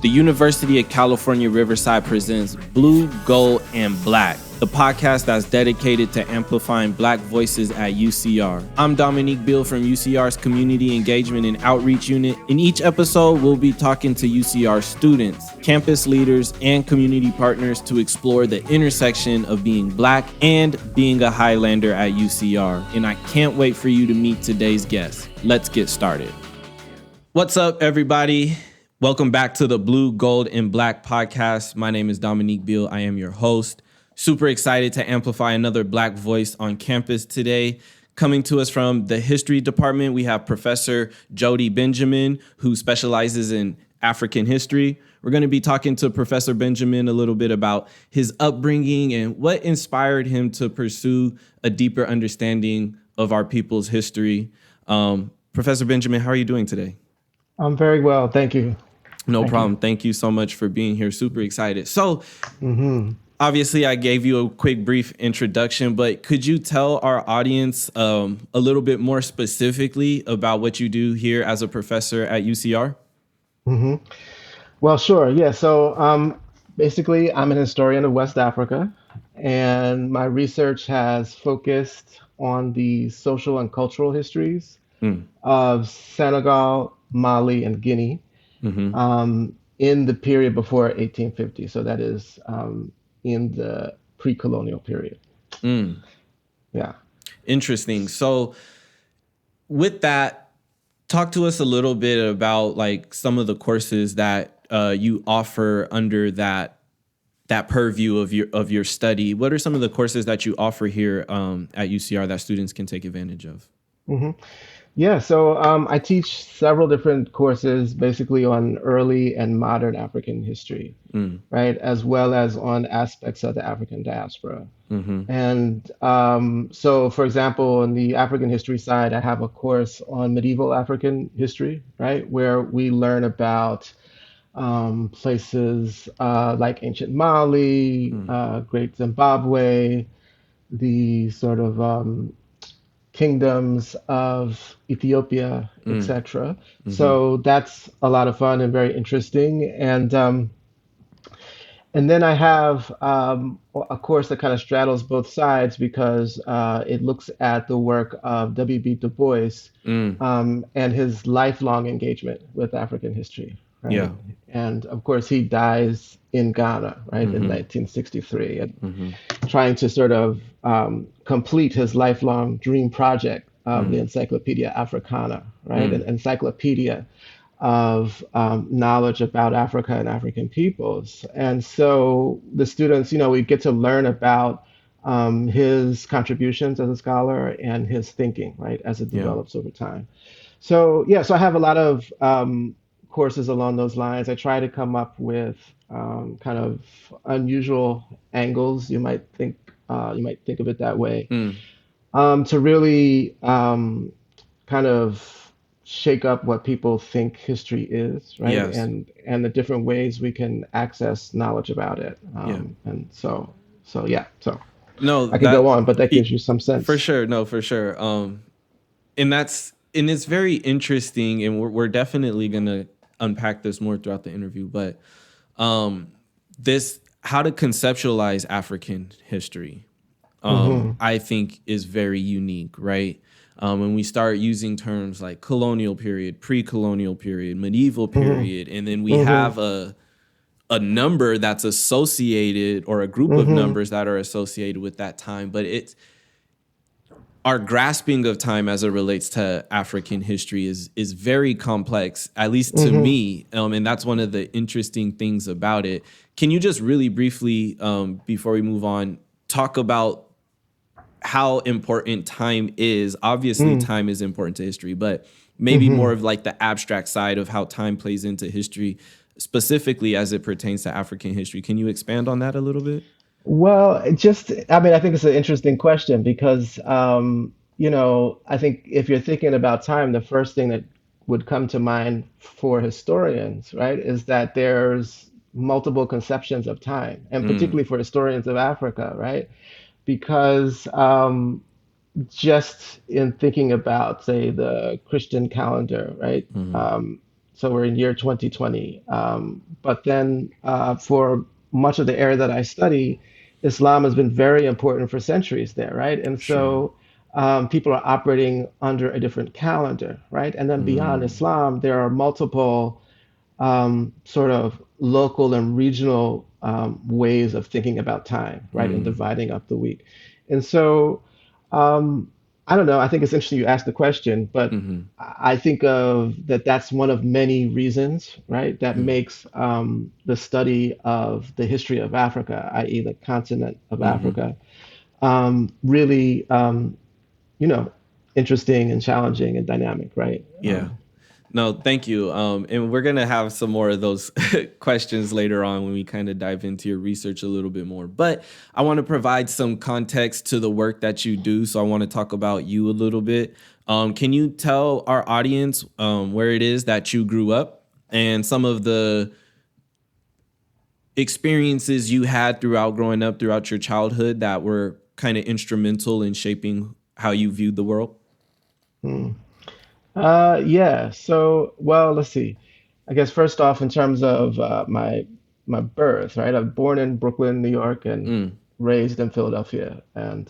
The University of California, Riverside presents Blue, Gold, and Black, the podcast that's dedicated to amplifying Black voices at UCR. I'm Dominique Beale from UCR's Community Engagement and Outreach Unit. In each episode, we'll be talking to UCR students, campus leaders, and community partners to explore the intersection of being Black and being a Highlander at UCR. And I can't wait for you to meet today's guest. Let's get started. What's up, everybody? Welcome back to the Blue, Gold, and Black podcast. My name is Dominique Beale. I am your host. Super excited to amplify another Black voice on campus today. Coming to us from the history department, we have Professor Jody Benjamin, who specializes in African history. We're going to be talking to Professor Benjamin a little bit about his upbringing and what inspired him to pursue a deeper understanding of our people's history. Professor Benjamin, how are you doing today? I'm very well. Thank you. No problem. Thank you so much for being here. Super excited. So obviously I gave you a quick brief introduction, but could you tell our audience a little bit more specifically about what you do here as a professor at UCR? Well, sure. Yeah. So basically, I'm an historian of West Africa, and my research has focused on the social and cultural histories of Senegal, Mali, and Guinea in the period before 1850. So that is in the pre-colonial period. Yeah. Interesting. So with that, talk to us a little bit about like some of the courses that you offer under that purview of your study. What are some of the courses that you offer here at UCR that students can take advantage of? Yeah, so I teach several different courses basically on early and modern African history, right, as well as on aspects of the African diaspora. And so, for example, on the African history side, I have a course on medieval African history, right, where we learn about places like ancient Mali, Great Zimbabwe, the sort of kingdoms of Ethiopia, etc. So that's a lot of fun and very interesting. And then I have a course that kind of straddles both sides because it looks at the work of W.B. Du Bois and his lifelong engagement with African history. Right? Yeah. And of course, he dies in Ghana, right, in 1963, and trying to sort of complete his lifelong dream project of the Encyclopedia Africana, right, an encyclopedia of knowledge about Africa and African peoples. And so the students, we get to learn about his contributions as a scholar and his thinking, right, as it develops over time. So, yeah, so I have a lot of courses along those lines. I try to come up with kind of unusual angles, you might think of it that way, to really kind of shake up what people think history is, right? Yes. And the different ways we can access knowledge about it. And so No, I could go on, but that gives you some sense. For sure. No, for sure. And it's very interesting, and we're definitely gonna unpack this more throughout the interview. But this how to conceptualize African history, I think is very unique, right? When we start using terms like colonial period, pre-colonial period, medieval period, and then we have a number that's associated, or a group of numbers that are associated with that time, but it's our grasping of time as it relates to African history is very complex, at least to me, and that's one of the interesting things about it. Can you just really briefly, before we move on, talk about how important time is? Obviously, time is important to history, but maybe more of like the abstract side of how time plays into history, specifically as it pertains to African history. Can you expand on that a little bit? Well, I think it's an interesting question because, I think if you're thinking about time, the first thing that would come to mind for historians, right, is that there's multiple conceptions of time, and particularly for historians of Africa, right? Because just in thinking about, say, the Christian calendar, right, So we're in year 2020. But then for much of the area that I study, Islam has been very important for centuries there, right? And Sure. so people are operating under a different calendar, right? And then beyond Mm, Islam, there are multiple sort of local and regional ways of thinking about time, right, and mm, dividing up the week. And so, um, I don't know. I think it's interesting you asked the question, but mm-hmm, I think of that that's one of many reasons, right, that mm, makes the study of the history of Africa, i.e., the continent of mm-hmm. Africa, really, you know, interesting and challenging and dynamic, right? Yeah. No, thank you. And we're gonna have some more of those questions later on when we kind of dive into your research a little bit more. But I want to provide some context to the work that you do. So I want to talk about you a little bit. Can you tell our audience where it is that you grew up and some of the experiences you had throughout growing up, throughout your childhood that were kind of instrumental in shaping how you viewed the world? Hmm. Yeah. So, well, let's see. I guess first off, in terms of my birth, right? I'm born in Brooklyn, New York, and Mm, raised in Philadelphia, and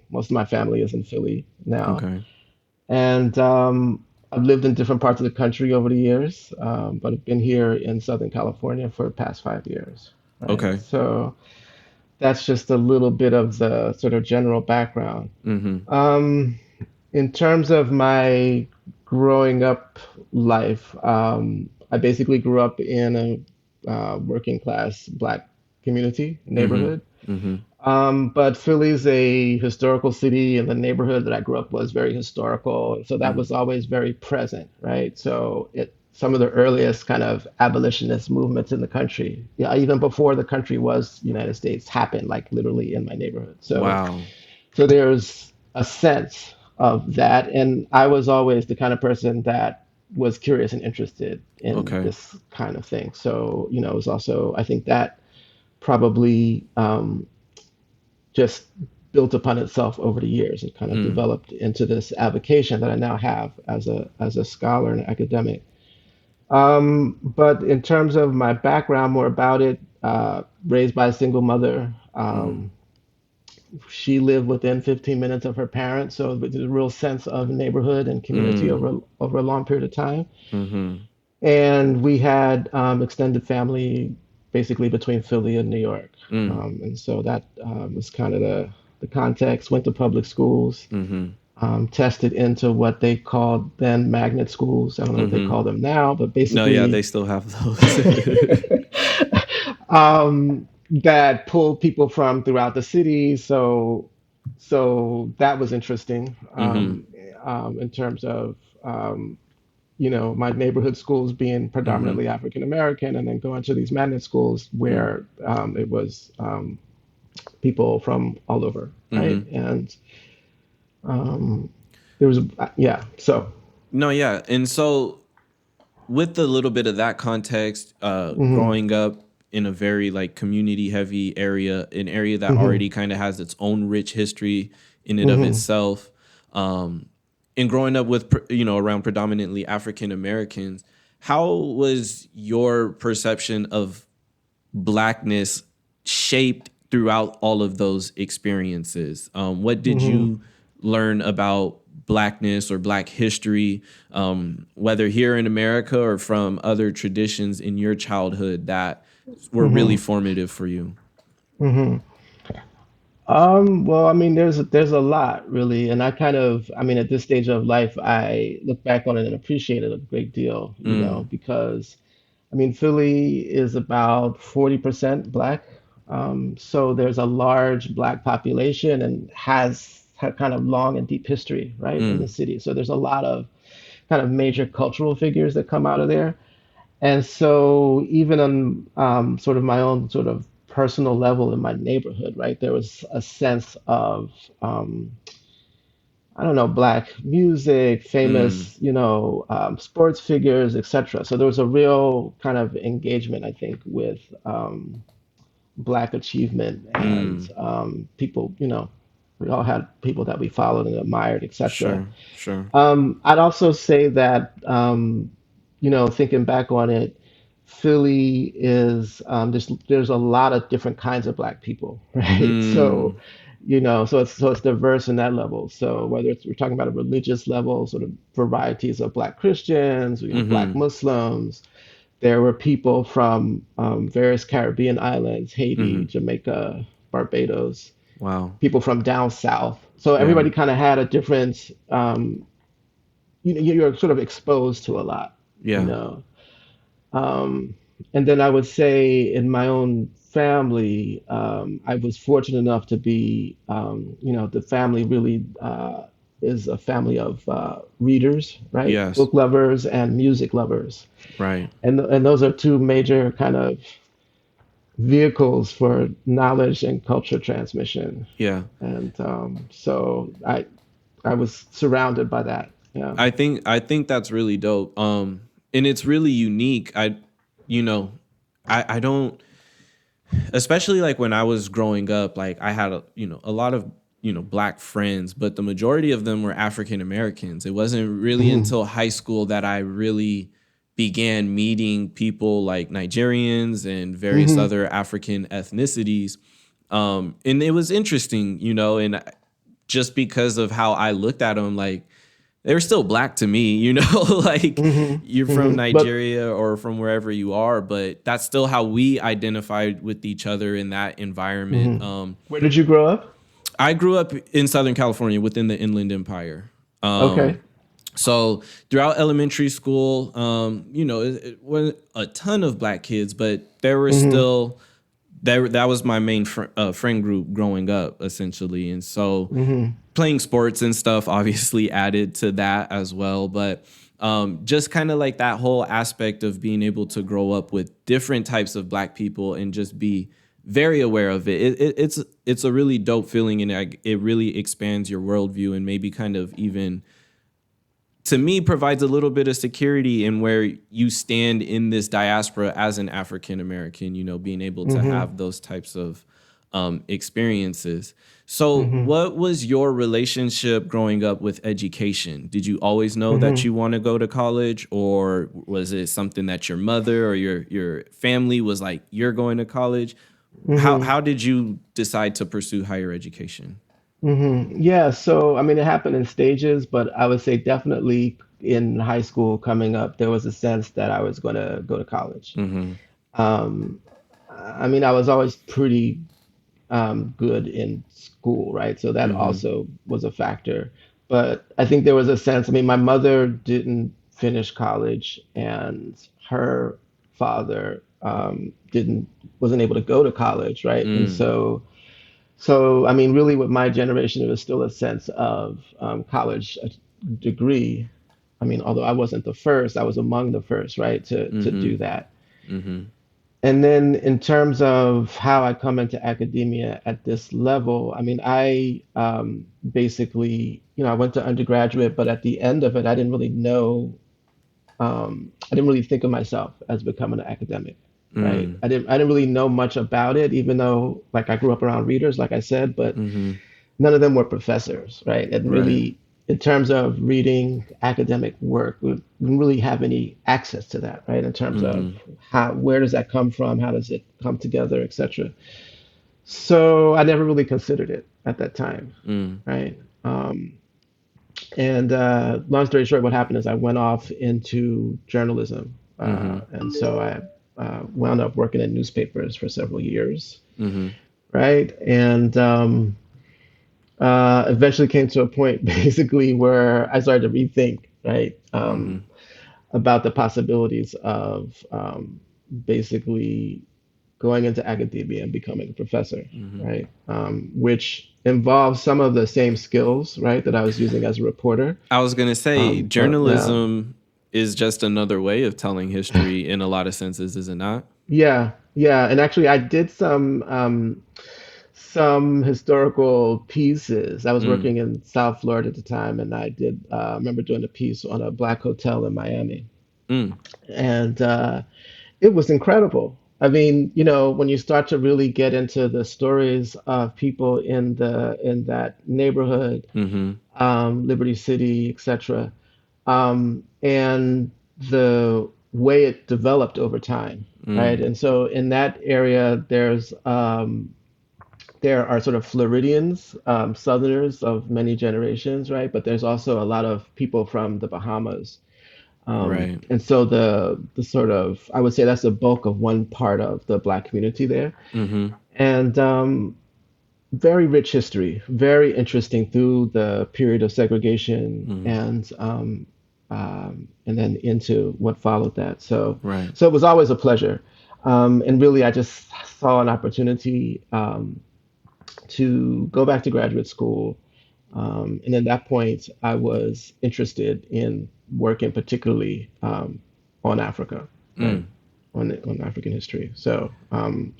most of my family is in Philly now. okay. And I've lived in different parts of the country over the years, but I've been here in Southern California for the past 5 years, right? Okay. So that's just a little bit of the sort of general background. Mm-hmm. Um, in terms of my growing up life, I basically grew up in a working class black community Mm-hmm. neighborhood. Mm-hmm. But Philly's a historical city, and the neighborhood that I grew up was very historical. So that Mm, was always very present, right? So some of the earliest kind of abolitionist movements in the country, yeah, even before the country was United States, happened like literally in my neighborhood. wow. So there's a sense of that. And I was always the kind of person that was curious and interested in Okay. this kind of thing. So, it was also, I think that probably just built upon itself over the years and kind of Mm, developed into this avocation that I now have as a scholar and academic. But in terms of my background, more about it, raised by a single mother. mm, She lived within 15 minutes of her parents, so there's a real sense of neighborhood and community mm, over a long period of time. mm-hmm, And we had extended family basically between Philly and New York. mm, And so that was kind of the context. Went to public schools, mm-hmm, tested into what they called then magnet schools. I don't know what they mm-hmm. call them now, but No, yeah, they basically still have those. that pulled people from throughout the city. So that was interesting Mm-hmm, in terms of my neighborhood schools being mm-hmm, predominantly African American, and then going to these magnet schools mm, where it was people from all over, right? mm-hmm. And um, there was, yeah. So, No, yeah. And so with a little bit of that context, hmm growing up in a very like community heavy area, an area that hmm already kind of has its own rich history in and of hmm itself, um, and growing up with around predominantly African Americans, how was your perception of blackness shaped throughout all of those experiences? What did hmm you learn about blackness or black history, whether here in America or from other traditions in your childhood that were really hmm formative for you? hmm well, I mean, there's a lot really, and I mean, at this stage of life, I look back on it and appreciate it a great deal, Mm, because I mean, Philly is about 40% Black. So there's a large Black population and has had kind of long and deep history, right, in the mm, city. So there's a lot of kind of major cultural figures that come out of there. And so even on sort of my own sort of personal level in my neighborhood, right, there was a sense of I don't know, Black music, mm, famous, sports figures, etc. So there was a real kind of engagement, I think, with Black achievement and mm. people, we all had people that we followed and admired, etc. Sure, sure. I'd also say that, thinking back on it, Philly is there's a lot of different kinds of black people, right? So, Mm, so it's diverse in that level. So whether we're talking about a religious level, sort of varieties of black Christians, black mm-hmm, Muslims. There were people from various Caribbean islands, Haiti, mm-hmm. Jamaica, Barbados, Wow. people from down south. So Yeah. everybody kind of had a different, you're sort of exposed to a lot, you Yeah. know. Um, and then I would say in my own family, I was fortunate enough to be, the family really is a family of readers, right? Yes. Book lovers and music lovers. Right. And those are two major kind of vehicles for knowledge and culture transmission. Yeah. And so I was surrounded by that. Yeah. I think that's really dope. And it's really unique. You know, I don't, especially like when I was growing up, like I had a lot of, black friends, but the majority of them were African Americans. It wasn't really Mhm. until high school that I really began meeting people like Nigerians and various Mhm. other African ethnicities. And it was interesting, and just because of how I looked at them, like they were still black to me, like Mhm. you're from Mhm. But Nigeria or from wherever you are, but that's still how we identified with each other in that environment. mhm. Where did you grow up? I grew up in Southern California within the Inland Empire. Okay. So throughout elementary school, it wasn't a ton of black kids, but there were Mhm. still that was my main friend group growing up, essentially. And so Mhm. playing sports and stuff obviously added to that as well. But just kind of like that whole aspect of being able to grow up with different types of black people and just be very aware of it. It's a really dope feeling, and it really expands your worldview and maybe kind of even to me provides a little bit of security in where you stand in this diaspora as an African American, being able to Mhm. have those types of experiences. So Mhm. what was your relationship growing up with education? Did you always know that Mhm. you want to go to college, or was it something that your mother or your family was like, you're going to college? Mhm. How did you decide to pursue higher education? Yeah, so I mean, it happened in stages, but I would say definitely in high school coming up, there was a sense that I was going to go to college. Mm-hmm. Um, I mean, I was always pretty good in school, right? So that Mm-hmm. also was a factor. But I think there was a sense, I mean, my mother didn't finish college, and her father didn't wasn't able to go to college, right? And Mm, so I mean, really, with my generation, it was still a sense of college degree. I mean, although I wasn't the first, I was among the first, right, to mm-hmm. do that. Mm-hmm. And then in terms of how I come into academia at this level, I mean, I basically, I went to undergraduate, but at the end of it, I didn't really know, I didn't really think of myself as becoming an academic, right? Mm, I didn't really know much about it, even though like I grew up around readers, like I said, but mm-hmm. none of them were professors, right? And Right. really, in terms of reading academic work, we didn't really have any access to that, right? In terms of Mm-hmm. where does that come from? How does it come together, etc. So I never really considered it at that time, Mm, right? And long story short, what happened is I went off into journalism. mm-hmm. And so I wound up working in newspapers for several years, Mm-hmm. right? And eventually came to a point basically where I started to rethink, right, Mm-hmm. about the possibilities of basically going into academia and becoming a professor, Mm-hmm. right, which involves some of the same skills, right, that I was using as a reporter. I was gonna say But journalism is just another way of telling history in a lot of senses, is it not? yeah, yeah, and actually I did some historical pieces. I was Mm, working in South Florida at the time, and I did remember doing a piece on a black hotel in Miami, mm, and it was incredible. I mean, when you start to really get into the stories of people in that neighborhood, mm-hmm. Liberty City, etc., and the way it developed over time, right? Mm, And so in that area, there are sort of Floridians, Southerners of many generations, right? But there's also a lot of people from the Bahamas. right. And so the sort of, I would say that's the bulk of one part of the Black community there. Mm-hmm. And very rich history, very interesting through the period of segregation Mm, and then into what followed that. So, right. so it was always a pleasure. And really, I just saw an opportunity to go back to graduate school. And at that point, I was interested in working particularly on Africa, right? Mm, On African history. So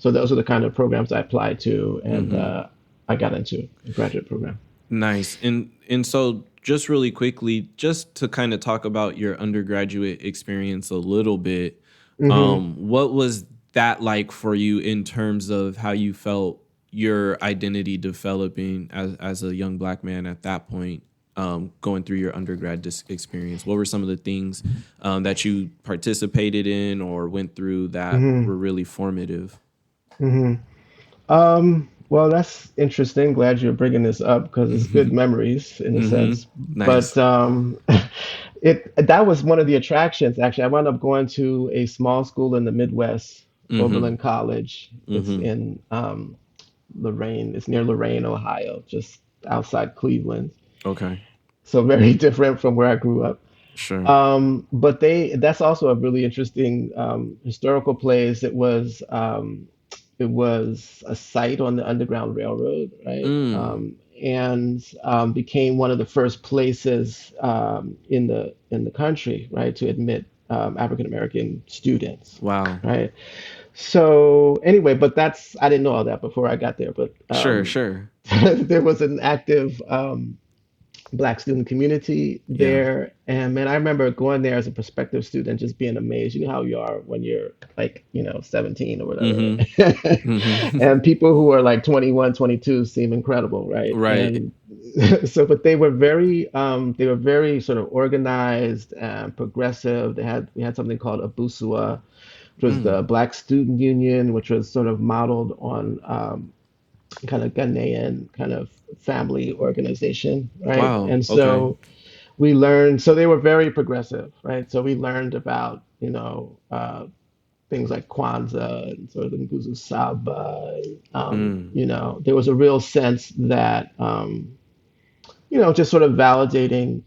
those are the kind of programs I applied to, and mm-hmm. I got into a graduate program. Nice. And so just really quickly, just to kind of talk about your undergraduate experience a little bit, Hmm. what was that like for you in terms of how you felt your identity developing as a young Black man at that point, going through your undergrad experience? What were some of the things that you participated in or went through that Hmm. were really formative? Hmm. Well, that's interesting. Glad you're bringing this up because it's good Mm-hmm. memories in a Mm-hmm. sense. But Nice. it that was one of the attractions. Actually, I wound up going to a small school in the Midwest, Mm-hmm. Oberlin College. It's Mm-hmm. in Lorain. It's near Lorain, Ohio, just outside Cleveland. Okay. So very different from where I grew up. Sure. But that's also a really interesting historical place. It was a site on the Underground Railroad, right? Mm. And became one of the first places in the country, right, to admit African American students, Wow. right? So anyway, but that's I didn't know all that before I got there, but Sure, sure. there was an active Black student community Yeah. there. And man, I remember going there as a prospective student, just being amazed. You know how you are when you're like, 17 or whatever. Mm-hmm. Mm-hmm. And people who are like 21, 22 seem incredible, right? Right. And so, but they were very sort of organized and progressive. We had something called Abusua, which was Mm. the Black Student Union, which was sort of modeled on kind of Ghanaian kind of family organization, right? Wow. And Okay. so we learned, so they were very progressive, right? So we learned about, things like Kwanzaa and sort of the Nguzo Saba. Mm. There was a real sense that, just sort of validating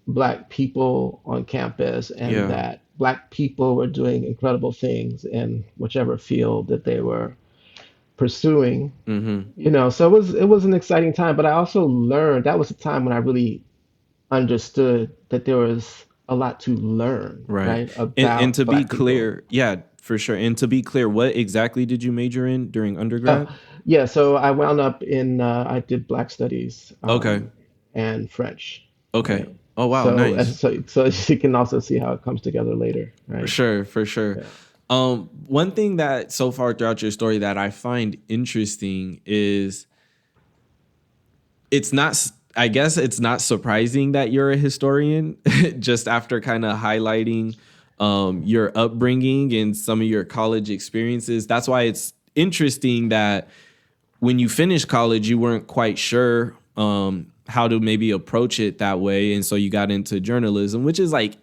Black people on campus and Yeah. that Black people were doing incredible things in whichever field that they were pursuing. Mm-hmm. So it was an exciting time, but I also learned that was a time when I really understood that there was a lot to learn, Right. right, And about to be Black people. clear, yeah, for sure. And to be clear, what exactly did you major in during Uh, undergrad? yeah, so I wound up I did Black Studies Okay. and French, Okay. right? Oh wow, So nice. so you can also see how it comes together later, For right? sure, for sure. Yeah. One thing that so far throughout your story that I find interesting is it's not I guess it's not surprising that you're a historian just after kind of highlighting your upbringing and some of your college experiences. That's why it's interesting that when you finished college, you weren't quite sure how to maybe approach it that way. And so you got into journalism, which is like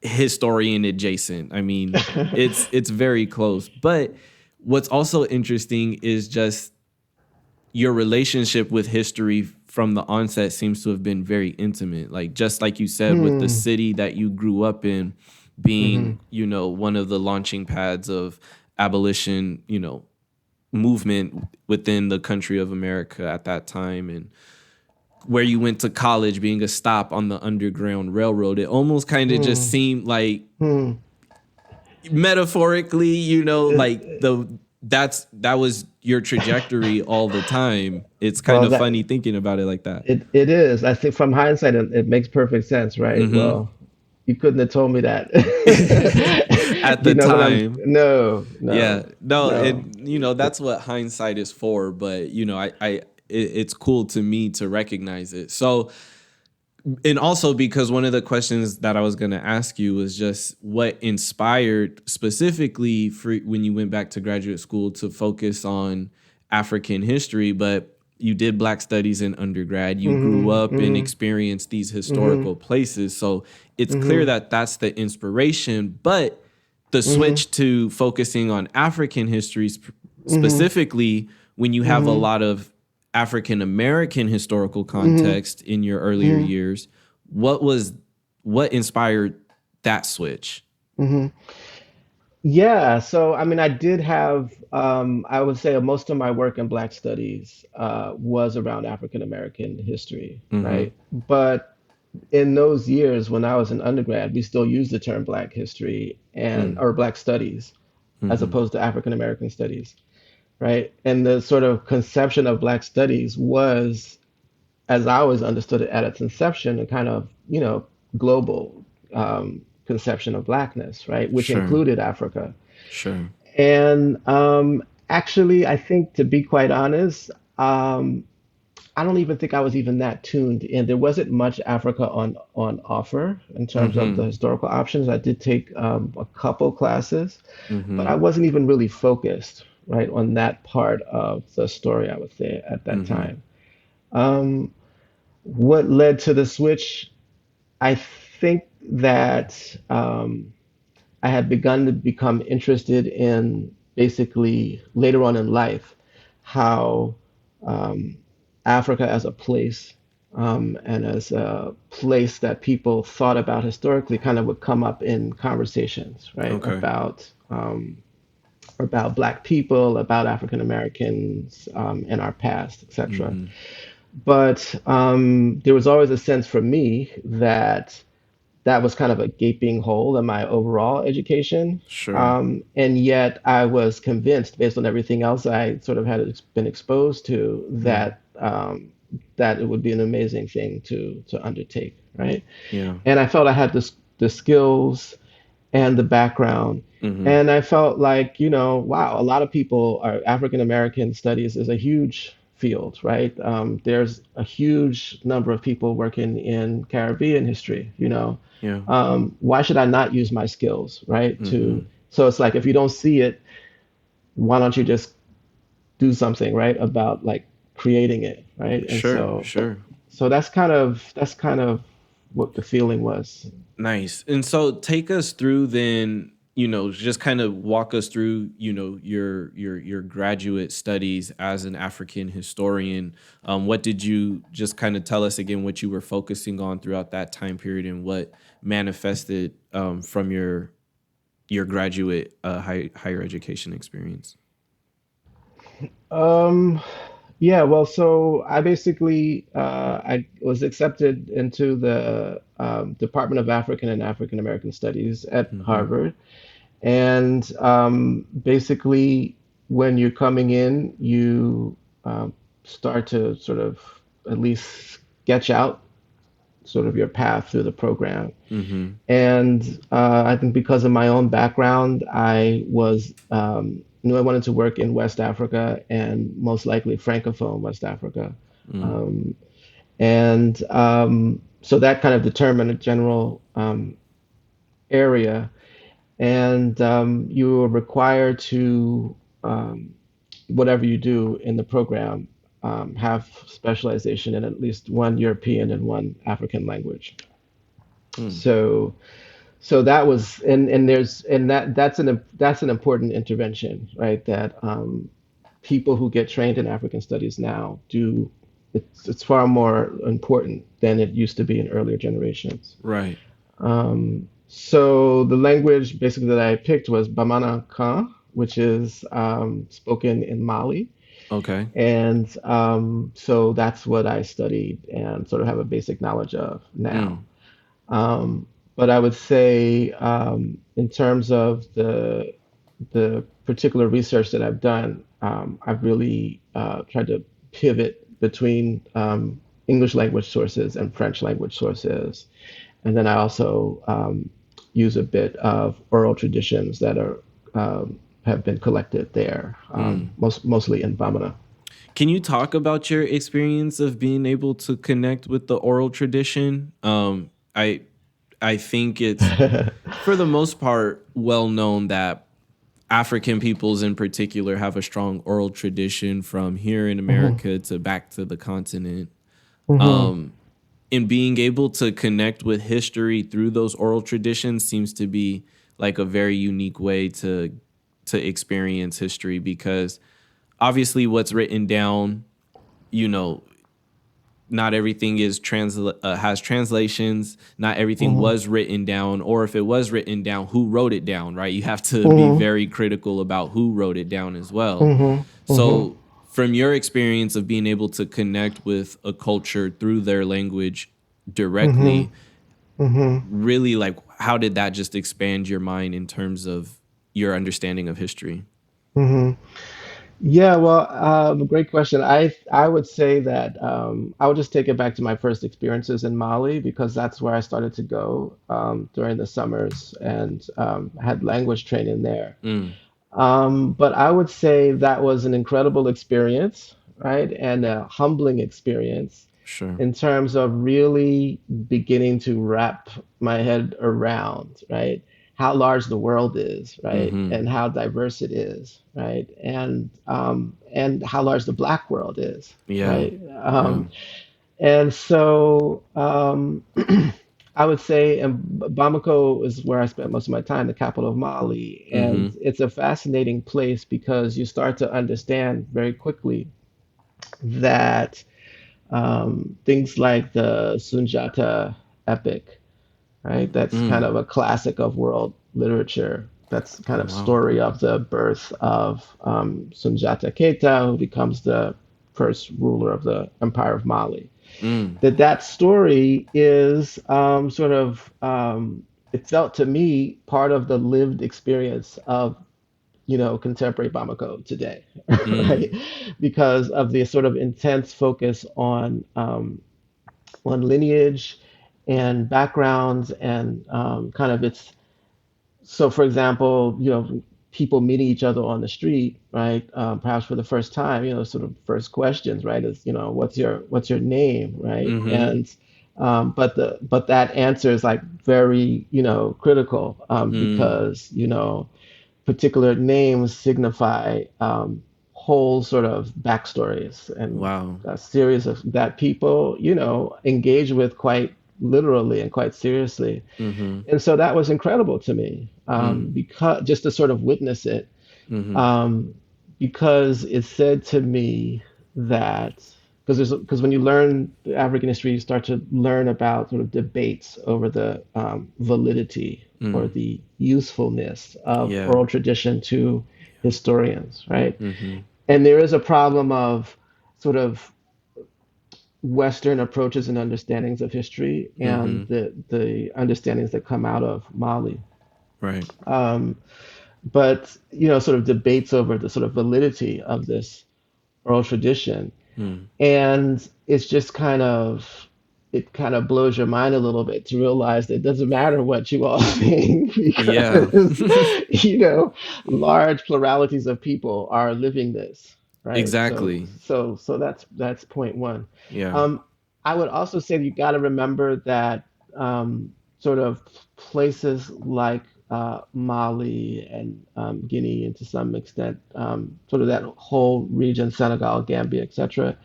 historian adjacent. I mean, it's very close. But what's also interesting is just your relationship with history from the onset seems to have been very intimate. Like just like you said, with the Hmm. city that you grew up in Hmm. being, one of the launching pads of abolition, movement within the country of America at that time, and where you went to college being a stop on the Underground Railroad. It almost kind of just Hmm. seemed like Hmm. metaphorically, It, like that was your trajectory all the time. It's kind well, of that funny thinking about it like that. it is. I think from hindsight, it makes perfect sense, right? Hmm. Well, you couldn't have told me that. At the You know what I'm? time. No, Yeah. no, No, no. and that's what hindsight is for, but it's cool to me to recognize it. So And also because one of the questions that I was going to ask you was just what inspired specifically for when you went back to graduate school to focus on African history, but you did Black studies in undergrad. You grew Mm-hmm, up and mm-hmm, experienced these mm-hmm, historical places. So it's clear mm-hmm, that that's the inspiration, but the mm-hmm, switch to focusing on African histories mm-hmm, specifically when you have a mm-hmm, lot of African American historical mm-hmm, context in your earlier mm-hmm, years, what was what inspired that switch? mm-hmm. Yeah, so I mean, I did have, I would say most of my work in Black studies was around African American history, Mm-hmm. right? But in those years when I was an undergrad, we still used the term Black history and or Black studies as Mm-hmm. opposed to African American studies, right? And the sort of conception of Black studies was, as I always understood it at its inception, a kind of, global conception of Blackness, right? Which Sure. included Africa. Sure. And actually, I think to be quite honest, um, I don't even think I was even that tuned in. There wasn't much Africa on offer in terms of Mm-hmm. the historical options. I did take a couple classes, but Mm-hmm. I wasn't even really focused, right, on that part of the story, I would say, at that Mm-hmm. time. Um, what led to the switch? I think that I had begun to become interested in basically later on in life how um, Africa as a place and as a place that people thought about historically kind of would come up in conversations, right? Okay. About Black people, about African Americans in our past, etc. Mm-hmm. But there was always a sense for me that that was kind of a gaping hole in my overall education. Sure. And yet I was convinced, based on everything else I sort of had been exposed to, Mm. that it would be an amazing thing to undertake, right? Yeah. And I felt I had the skills and the background. Mm-hmm. And I felt like, wow, a lot of people are African American studies is a huge field, right? There's a huge number of people working in Caribbean history, Yeah. why should I not use my skills, right? Mm-hmm. So it's like if you don't see it, why don't you just do something, right, about like creating it, right? And Sure. so Sure. so that's kind of what the feeling was. Nice. And so take us through then, just kind of walk us through, your graduate studies as an African historian. What did you just kind of tell us again what you were focusing on throughout that time period and what manifested from your graduate higher education experience? Um, yeah, well, so I basically I was accepted into the Department of African and African American Studies at Mm-hmm. Harvard, and basically when you're coming in, you start to sort of at least sketch out sort of your path through the program. Mm-hmm. And I think because of my own background, I was knew I wanted to work in West Africa and most likely Francophone West Africa. Mm. Um, and so that kind of determined a general area. And you were required to, whatever you do in the program, have specialization in at least one European and one African language. Mm. So so that was and there's and that's an important intervention, right? That people who get trained in African studies now do. It's far more important than it used to be in earlier generations. Right. So the language basically that I picked was Bamanankan, which is spoken in Mali. Okay. And so that's what I studied and sort of have a basic knowledge of now. Mm. But I would say, in terms of the particular research that I've done, I've really tried to pivot between English language sources and French language sources, and then I also use a bit of oral traditions that are have been collected there, Mm. mostly in Bamana. Can you talk about your experience of being able to connect with the oral tradition? I think it's for the most part well known that African peoples in particular have a strong oral tradition from here in Hmm. America to back to the continent. Hmm. And being able to connect with history through those oral traditions seems to be like a very unique way to experience history, because obviously what's written down, you know, not everything has translations. Not everything Hmm. was written down, or if it was written down, who wrote it down, right? You have to be Hmm. very critical about who wrote it down as well. Hmm. Hmm. So, from your experience of being able to connect with a culture through their language Hmm. directly, Hmm. really, like, how did that just expand your mind in terms of your understanding of history? Hmm. Yeah, well, great question. I would say that I would just take it back to my first experiences in Mali because that's where I started to go during the summers and had language training there. Mm, But I would say that was an incredible experience, right? And a humbling experience sure. in terms of really beginning to wrap my head around, right? How large the world is, right? Mm-hmm. And how diverse it is, right? And how large the Black world is, Yeah. right? Yeah. And so I would say, and Bamako is where I spent most of my time, the capital of Mali. And Mm-hmm. it's a fascinating place because you start to understand very quickly that things like the Sunjata epic, right? That's kind Mm. of a classic of world literature. That's kind Oh of wow. story of the birth of Sunjata Keita, who becomes the first ruler of the Empire of Mali. Mm. That story is it felt to me part of the lived experience of contemporary Bamako today, Mm. right? Because of the sort of intense focus on lineage and backgrounds and kind of its so, for example, people meeting each other on the street, right? Perhaps for the first time, sort of first questions, right? Is what's your name, right? Mm-hmm. And but that answer is like very critical Mm. because particular names signify whole sort of backstories and Wow. a series of that people engage with quite literally and quite seriously. Mm-hmm. And so that was incredible to me Mm. because just to sort of witness it, Mm-hmm. um, because it said to me that because when you learn African history, you start to learn about sort of debates over the validity or Mm. the usefulness of Yeah. oral tradition to historians, right? Mm-hmm. And there is a problem of sort of Western approaches and understandings of history and Mm-hmm. the understandings that come out of Mali. Right. Um, but sort of debates over the sort of validity of this oral tradition. Mm. And it's just it kind of blows your mind a little bit to realize that it doesn't matter what you all think Yeah. because, you know, large pluralities of people are living this, right? So, Exactly. so, so that's point one. Yeah. Um, I would also say that you got to remember that sort of places like Mali and Guinea, and to some extent, sort of that whole region, Senegal, Gambia, etc.,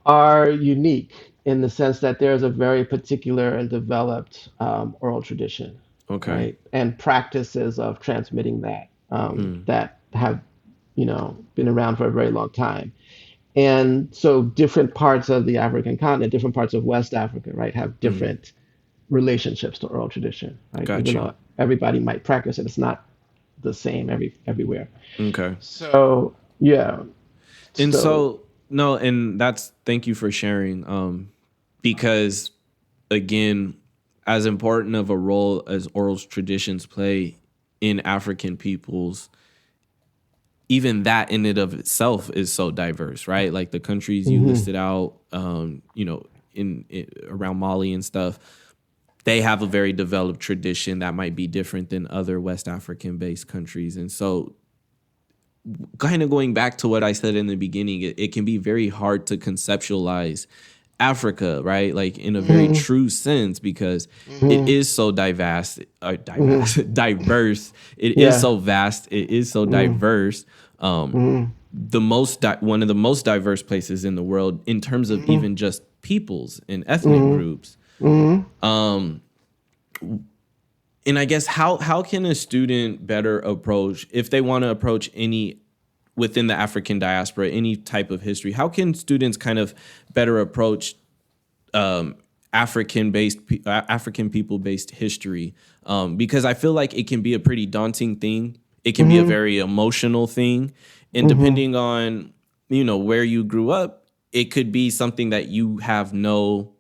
are unique in the sense that there's a very particular and developed oral tradition, Okay. right? And practices of transmitting that Mm. that have, been around for a very long time. And so different parts of the African continent, different parts of West Africa, right, have Mm. different relationships to oral tradition, right? Got Even you. though everybody might practice it, it's not the same everywhere. Okay. So yeah, And so so no, and that's thank you for sharing. Because again, as important of a role as oral traditions play in African peoples, even that in and of itself is so diverse, right? Like the countries you mhm, listed out, in around Mali and stuff, they have a very developed tradition that might be different than other West African based countries. And so kind of going back to what I said in the beginning, it can be very hard to conceptualize Africa, right? Like in a very true sense, because it is so diverse. It is Yeah. so vast. It is so diverse. One of the most diverse places in the world in terms of even just peoples and ethnic groups. And I guess how can a student better approach, if they want to approach any within the African diaspora, any type of history, how can students kind of better approach African people based history? Because I feel like it can be a pretty daunting thing. It can be a very emotional thing. And depending on, where you grew up, it could be something that you have no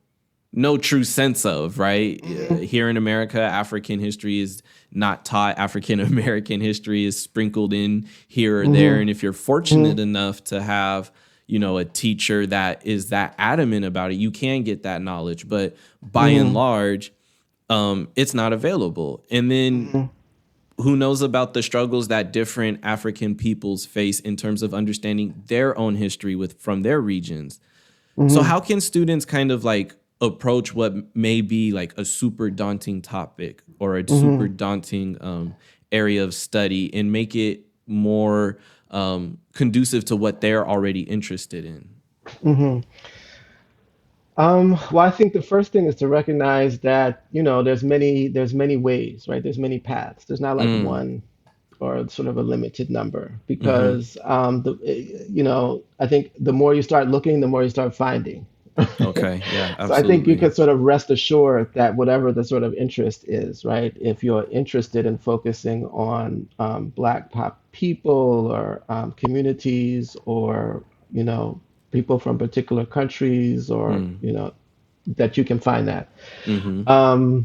true sense of, right? Here in America, African history is not taught. African American history is sprinkled in here or there. And if you're fortunate enough to have, a teacher that is that adamant about it, you can get that knowledge. But by and large, it's not available. And then who knows about the struggles that different African peoples face in terms of understanding their own history from their regions. So how can students kind of like approach what may be like a super daunting topic or a super daunting area of study and make it more conducive to what they're already interested in? Well, I think the first thing is to recognize that, there's many ways, right? There's many paths. There's not like one or sort of a limited number because I think the more you start looking, the more you start finding. Okay. Yeah, So I think you absolutely. could sort of rest assured that whatever the sort of interest is, right? If you're interested in focusing on Black pop people or communities or, people from particular countries or, that you can find that. Mm-hmm.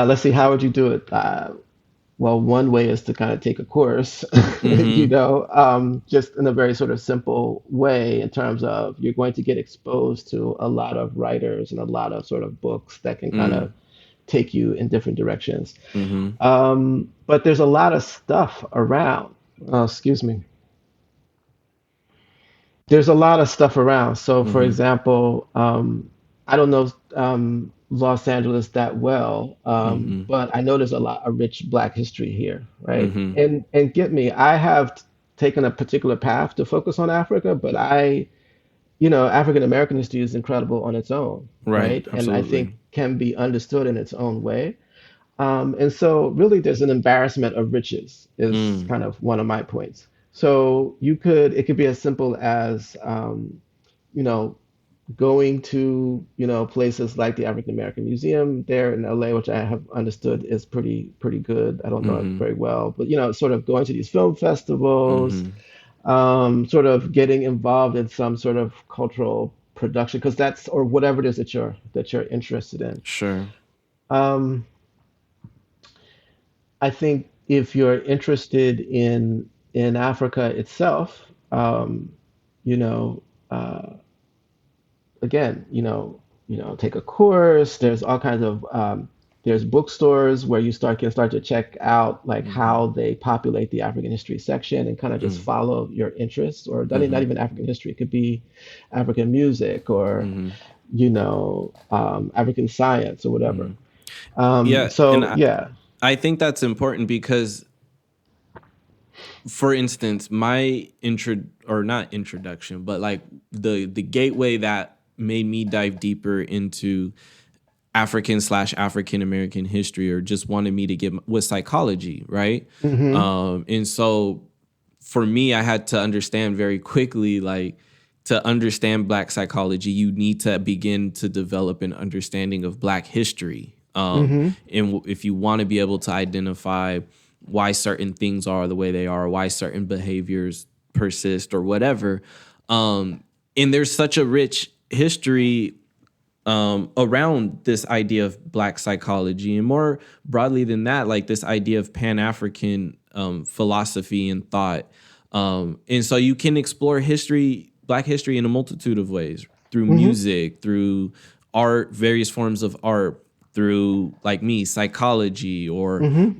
Let's see, how would you do it? Well, one way is to kind of take a course, Mm-hmm. just in a very sort of simple way in terms of you're going to get exposed to a lot of writers and a lot of sort of books that can kind of take you in different directions. Mm-hmm. But there's a lot of stuff around. Oh, excuse me. There's a lot of stuff around. So, for Mm-hmm. example, I don't know Los Angeles that well, Mm-hmm. but I know there's a lot of rich Black history here, right? Mm-hmm. And get me, I have taken a particular path to focus on Africa, but African American history is incredible on its own, Right. right? And I think Absolutely. can be understood in its own way. And so really there's an embarrassment of riches is Mm. kind of one of my points. So it could be as simple as, you know, going to, places like the African American Museum there in LA, which I have understood is pretty good. I don't know it Mm-hmm. very well, but, sort of going to these film festivals, Mm-hmm. sort of getting involved in some sort of cultural production, because or whatever it is that you're interested in. Sure. Um, I think if you're interested in Africa itself, you know, uh, again, take a course. There's all kinds of there's bookstores where you can start to check out like Mm-hmm. how they populate the African history section and kind of just follow your interests, or not Mm-hmm. even African history. It could be African music or Mm-hmm. African science or whatever. Mm-hmm. Yeah, and So yeah. I think that's important because, for instance, my intro or not introduction, but like the gateway that made me dive deeper into African American history, or just wanted me to get, was psychology, right? Hmm. And so for me, I had to understand very quickly, like, to understand Black psychology, you need to begin to develop an understanding of Black history. Hmm. And if you want to be able to identify why certain things are the way they are, why certain behaviors persist, or whatever, and there's such a rich history around this idea of Black psychology, and more broadly than that, like this idea of Pan-African philosophy and thought. And so you can explore Black history in a multitude of ways, through Hmm. music, through art, various forms of art, through, like me, psychology, or Hmm.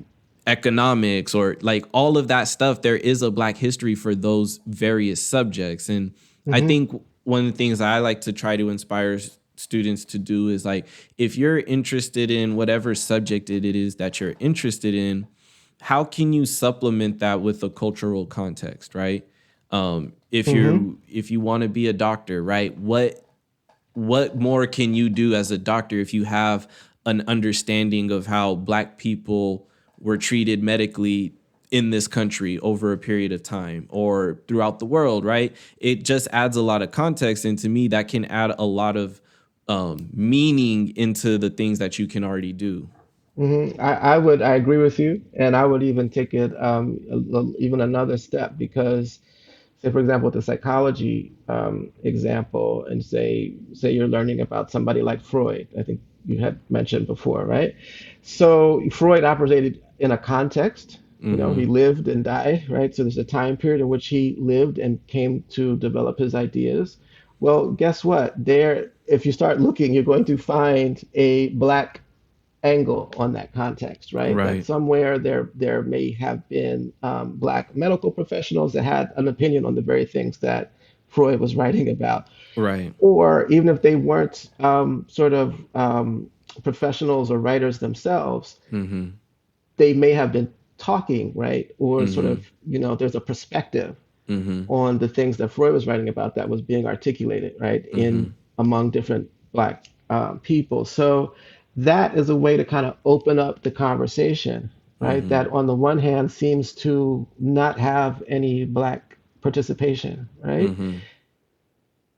economics or like all of that stuff, there is a Black history for those various subjects. And I think one of the things I like to try to inspire students to do is like, if you're interested in whatever subject it is that you're interested in, how can you supplement that with a cultural context, right? If you want to be a doctor, right? What more can you do as a doctor if you have an understanding of how Black people were treated medically in this country over a period of time or throughout the world, right? It just adds a lot of context. And to me, that can add a lot of meaning into the things that you can already do. I agree with you, and I would even take it even another step because, say for example, with the psychology example, and say you're learning about somebody like Freud. I think you had mentioned before, right? So Freud operated in a context. You know, he lived and died, right? So there's a time period in which he lived and came to develop his ideas. Well, guess what? There, if you start looking, you're going to find a Black angle on that context, right? That Right. somewhere there may have been Black medical professionals that had an opinion on the very things that Freud was writing about, Right. or even if they weren't professionals or writers themselves, they may have been talking, right? Or sort of, there's a perspective on the things that Freud was writing about that was being articulated, right, in among different Black people. So that is a way to kind of open up the conversation, right? That on the one hand seems to not have any Black participation, right?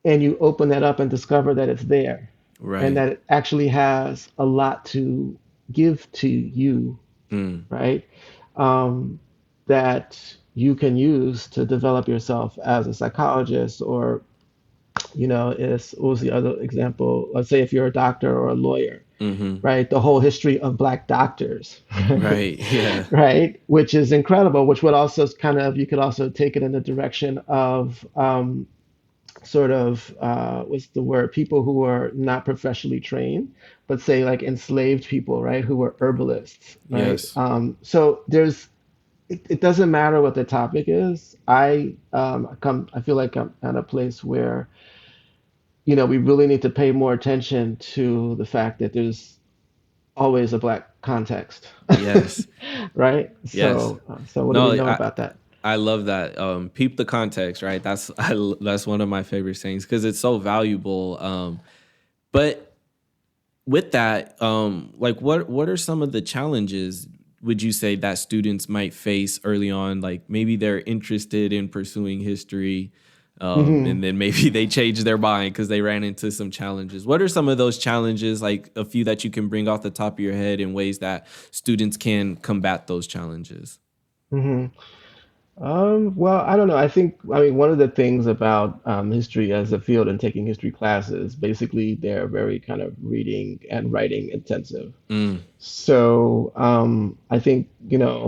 And you open that up and discover that it's there and Right. that it actually has a lot to give to you, right? Um, that you can use to develop yourself as a psychologist or, what was the other example? Let's say if you're a doctor or a lawyer, right? The whole history of Black doctors, Right. Yeah. right? Which is incredible, which would also you could also take it in the direction of what's the word? People who are not professionally trained, but say like enslaved people, right? Who were herbalists, right? Yes. So it doesn't matter what the topic is. I feel like I'm at a place where, we really need to pay more attention to the fact that there's always a Black context, Yes. right? Yes. So what do No, we know about that? I love that. Peep the context, right? That's one of my favorite things because it's so valuable. But with that, like what are some of the challenges would you say that students might face early on? Like maybe they're interested in pursuing history, Hmm. and then maybe they change their mind because they ran into some challenges. What are some of those challenges? Like a few that you can bring off the top of your head in ways that students can combat those challenges. Hmm. Well, I don't know. I mean, one of the things about history as a field and taking history classes, basically, they're very kind of reading and writing intensive. Mm, So I think,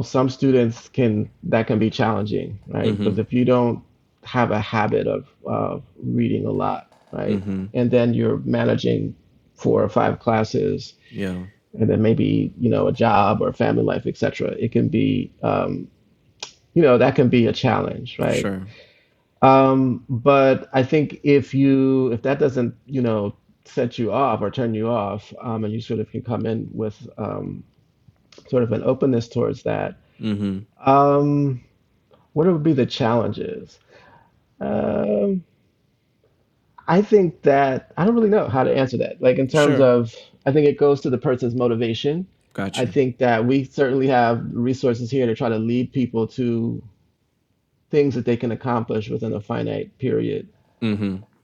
some students that can be challenging, right? Because if you don't have a habit of reading a lot, right? And then you're managing 4 or 5 classes, yeah. and then maybe, a job or family life, etc., it can be, that can be a challenge, right? Sure. But I think if that doesn't, set you off or turn you off, and you sort of can come in with sort of an openness towards that, um, what would be the challenges? Um, I think that I don't really know how to answer that. Like in terms Sure. of, I think it goes to the person's motivation. Got I you. think that we certainly have resources here to try to lead people to things that they can accomplish within a finite period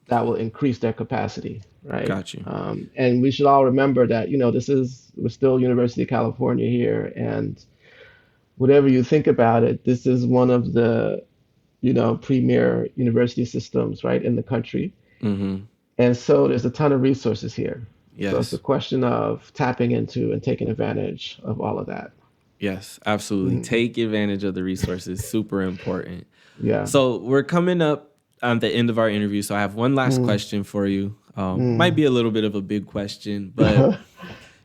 that will increase their capacity, right? Got you. And we should all remember that, we're still University of California here, and whatever you think about it, this is one of the, premier university systems, right, in the country. And so there's a ton of resources here. So it's a Yes. question of tapping into and taking advantage of all of that. Yes, absolutely. Mm, Take advantage of the resources. Super important. yeah. So we're coming up on the end of our interview. So I have one last Mm, question for you. Might mm. be a little bit of a big question, but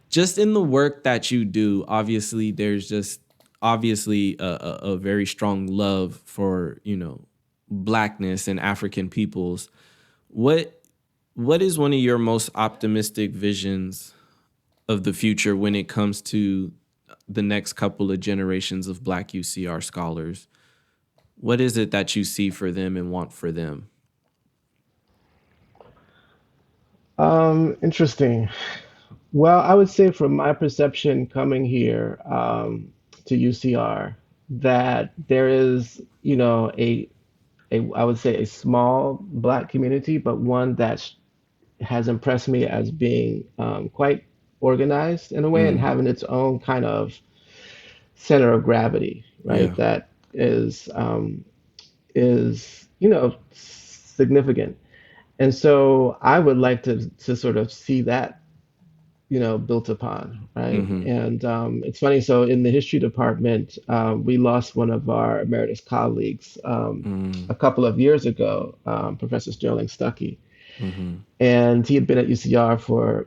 just in the work that you do, obviously there's just obviously a very strong love for, Blackness and African peoples. What is one of your most optimistic visions of the future when it comes to the next couple of generations of Black UCR scholars? What is it that you see for them and want for them? Interesting. Well, I would say from my perception coming here to UCR, that there is, I would say a small Black community, but one that has impressed me as being quite organized in a way and Mm, having its own kind of center of gravity, right? yeah. That is significant. And so I would like to sort of see that built upon, right? Mm-hmm. And it's funny. So in the history department, we lost one of our emeritus colleagues Mm, a couple of years ago, Professor Sterling Stuckey, mm-hmm. and he had been at UCR for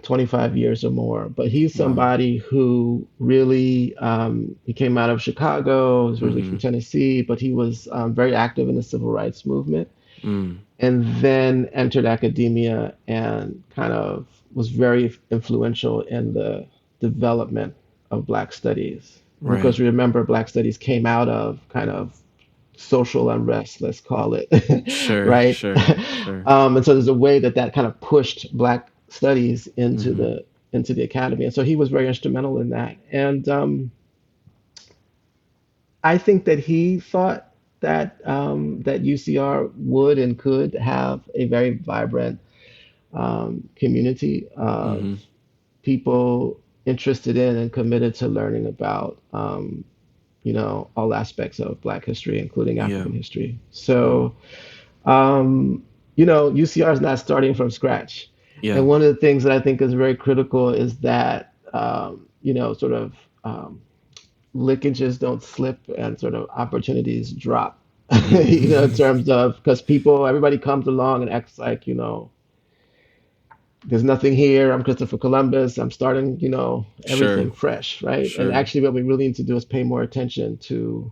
25 years or more. But he's Wow. somebody who really he came out of Chicago, was originally Mm-hmm. from Tennessee, but he was very active in the civil rights movement Mm, and then entered academia and kind of was very influential in the development of Black studies. And of course, right. we remember Black studies came out of kind of social unrest, let's call it, Sure, right? sure, sure. And so there's a way that that kind of pushed Black studies Mm-hmm. into the academy, and so he was very instrumental in that. And I think that he thought that UCR would and could have a very vibrant community of Mm-hmm. people interested in and committed to learning about all aspects of Black history, including Yeah. African history. Mm, So UCR is not starting from scratch. yeah. And one of the things that I think is very critical is that sort of linkages don't slip and sort of opportunities drop. In Mm. terms of because everybody comes along and acts like, there's nothing here. I'm Christopher Columbus. I'm starting, Sure, everything fresh, right? And sure. actually, what we really need to do is pay more attention to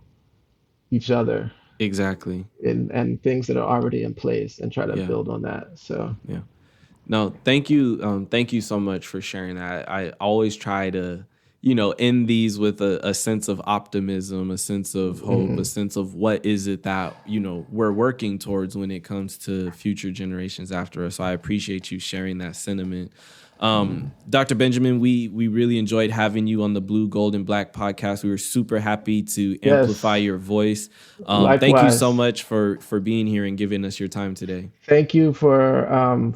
each other Exactly. and things that are already in place and try to Yeah, build on that. So, yeah. No, thank you. Thank you so much for sharing that. I always try to, end these with a sense of optimism, a sense of hope, a mhm. sense of what is it that, we're working towards when it comes to future generations after us. So I appreciate you sharing that sentiment. Dr. Benjamin, we really enjoyed having you on the Blue, Gold, and Black podcast. We were super happy to amplify Yes, your voice. Thank you so likewise. much for being here and giving us your time today. Thank you for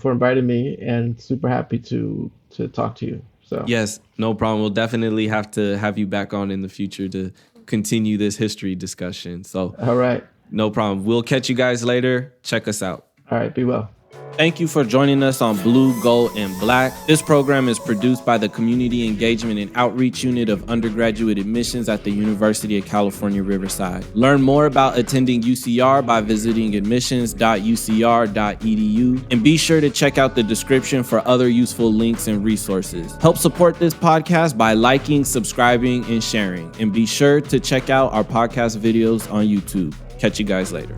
inviting me, and super happy to talk to you. So, Yes, no problem. We'll definitely have to have you back on in the future to continue this history discussion. So, all right, no problem. We'll catch you guys later. Check us out. all right, be well. Thank you for joining us on Blue, Gold, and Black. This program is produced by the Community Engagement and Outreach Unit of Undergraduate Admissions at the University of California, Riverside. Learn more about attending UCR by visiting admissions.ucr.edu, and be sure to check out the description for other useful links and resources. Help support this podcast by liking, subscribing, and sharing. And be sure to check out our podcast videos on YouTube. Catch you guys later.